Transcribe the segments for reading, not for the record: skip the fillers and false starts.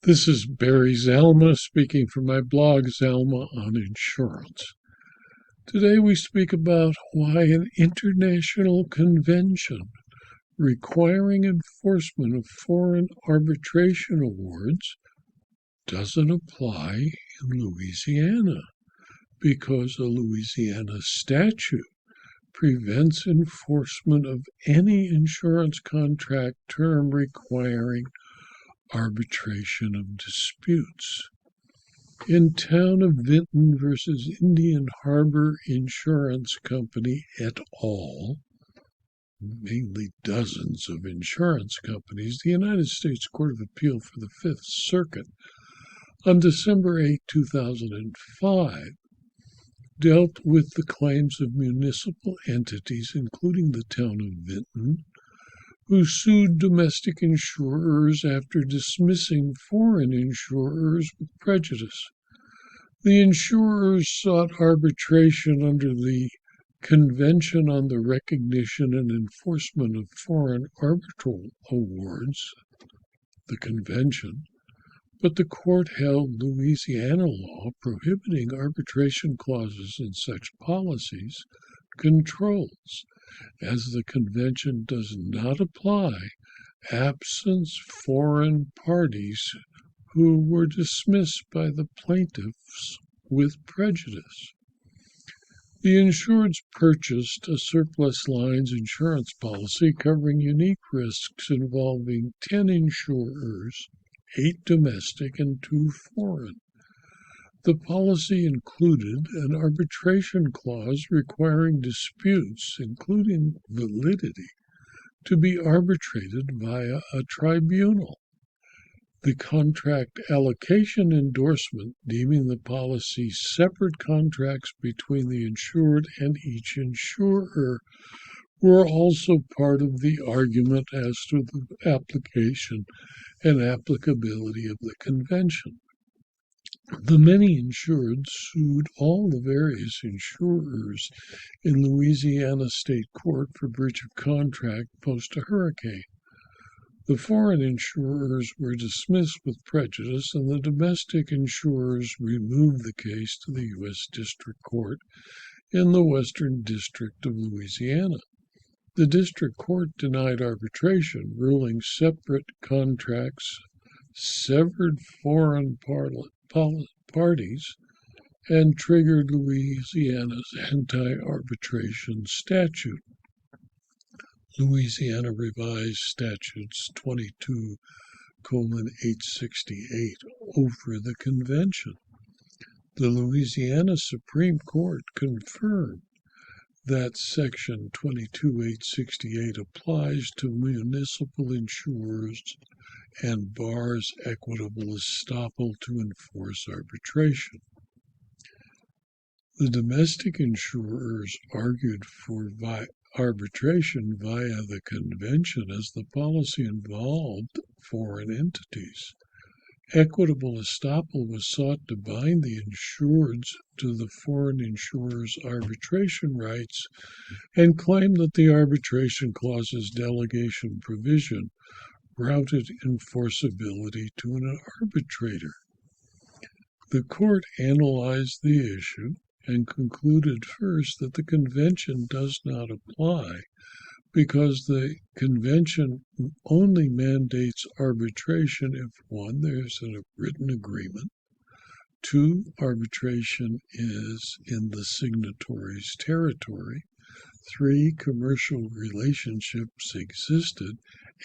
This is Barry Zalma speaking from my blog, Zalma on Insurance. Today we speak about why an international convention requiring enforcement of foreign arbitration awards doesn't apply in Louisiana, because a Louisiana statute prevents enforcement of any insurance contract term requiring arbitration of disputes. In Town of Vinton versus Indian Harbor Insurance Company et al., mainly dozens of insurance companies, the United States Court of Appeal for the Fifth Circuit, on December 8, 2005, dealt with the claims of municipal entities, including the Town of Vinton, who sued domestic insurers after dismissing foreign insurers with prejudice. The insurers sought arbitration under the Convention on the Recognition and Enforcement of Foreign Arbitral Awards, the Convention, but the court held Louisiana law prohibiting arbitration clauses in such policies controls, as the convention does not apply absent foreign parties who were dismissed by the plaintiffs with prejudice. The insureds purchased a surplus lines insurance policy covering unique risks involving 10 insurers, 8 domestic and 2 foreign. The policy included an arbitration clause requiring disputes, including validity, to be arbitrated via a tribunal. The contract allocation endorsement deeming the policy separate contracts between the insured and each insurer were also part of the argument as to the application and applicability of the convention. The many insureds sued all the various insurers in Louisiana State Court for breach of contract post a hurricane. The foreign insurers were dismissed with prejudice, and the domestic insurers removed the case to the U.S. District Court in the Western District of Louisiana. The District Court denied arbitration, ruling separate contracts severed foreign parties and triggered Louisiana's anti-arbitration statute. Louisiana Revised Statutes 22:868 over the convention. The Louisiana Supreme Court confirmed that Section 22:868 applies to municipal insurers and bars equitable estoppel to enforce arbitration. The domestic insurers argued for arbitration via the convention as the policy involved foreign entities. Equitable estoppel was sought to bind the insureds to the foreign insurers' arbitration rights and claimed that the arbitration clause's delegation provision routed enforceability to an arbitrator. The court analyzed the issue and concluded first that the convention does not apply because the convention only mandates arbitration if 1, there's a written agreement, 2, arbitration is in the signatory's territory, 3, commercial relationships existed,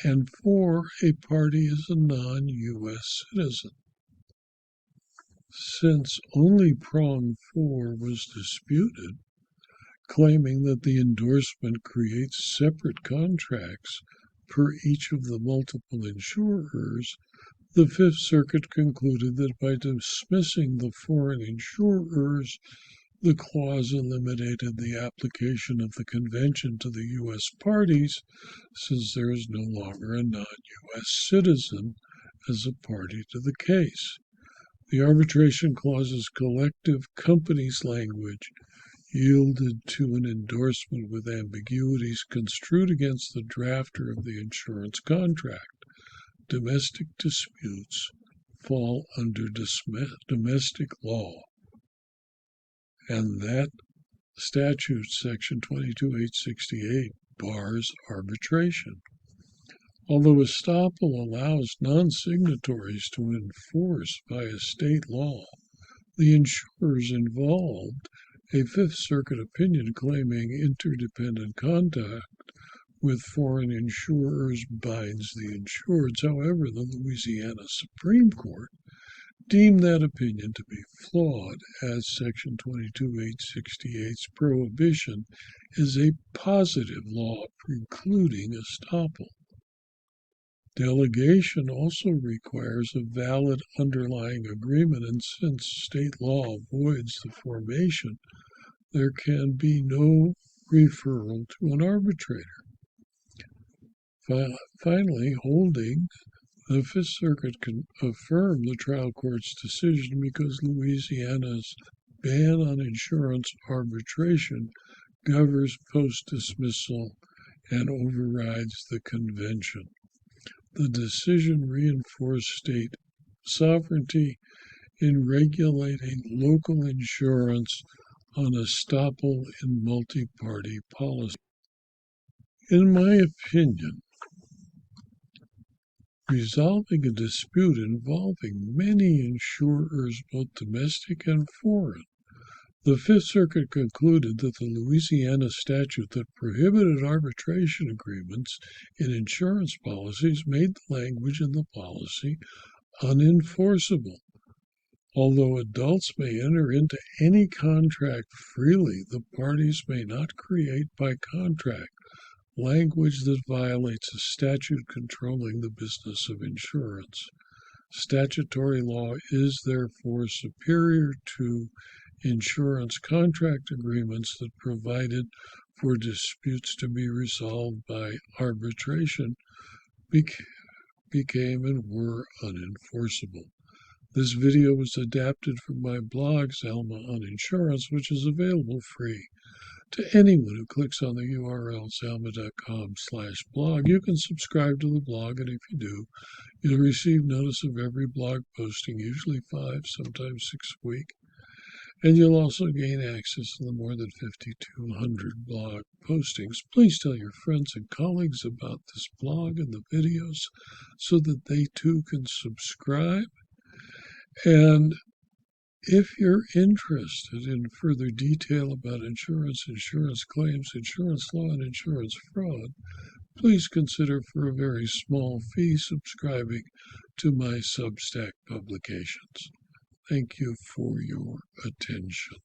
and 4, a party is a non-U.S. citizen. Since only prong 4 was disputed, claiming that the endorsement creates separate contracts per each of the multiple insurers, the Fifth Circuit concluded that by dismissing the foreign insurers, the clause eliminated the application of the convention to the U.S. parties, since there is no longer a non-U.S. citizen as a party to the case. The arbitration clause's collective companies language yielded to an endorsement with ambiguities construed against the drafter of the insurance contract. Domestic disputes fall under domestic law. And that statute, section 22-868, bars arbitration. Although estoppel allows non-signatories to enforce via state law the insurers involved, a Fifth Circuit opinion claiming interdependent contact with foreign insurers binds the insureds. However, the Louisiana Supreme Court deemed that opinion to be flawed, as section 22-868's prohibition is a positive law precluding estoppel. Delegation also requires a valid underlying agreement, and since state law avoids the formation, there can be no referral to an arbitrator. Finally, holding, the Fifth Circuit can affirm the trial court's decision because Louisiana's ban on insurance arbitration governs post-dismissal and overrides the convention. The decision reinforced state sovereignty in regulating local insurance on estoppel in multi-party policy. In my opinion, resolving a dispute involving many insurers, both domestic and foreign, the Fifth Circuit concluded that the Louisiana statute that prohibited arbitration agreements in insurance policies made the language in the policy unenforceable. Although adults may enter into any contract freely, the parties may not create by contract language that violates a statute controlling the business of insurance. Statutory law is therefore superior to insurance contract agreements that provided for disputes to be resolved by arbitration became and were unenforceable. This video was adapted from my blog, Zelma on Insurance, which is available free to anyone who clicks on the URL zelma.com/blog. You can subscribe to the blog, and if you do, you'll receive notice of every blog posting, usually 5, sometimes 6 a week. And you'll also gain access to the more than 5,200 blog postings. Please tell your friends and colleagues about this blog and the videos so that they too can subscribe. And if you're interested in further detail about insurance, insurance claims, insurance law, and insurance fraud, please consider for a very small fee subscribing to my Substack publications. Thank you for your attention.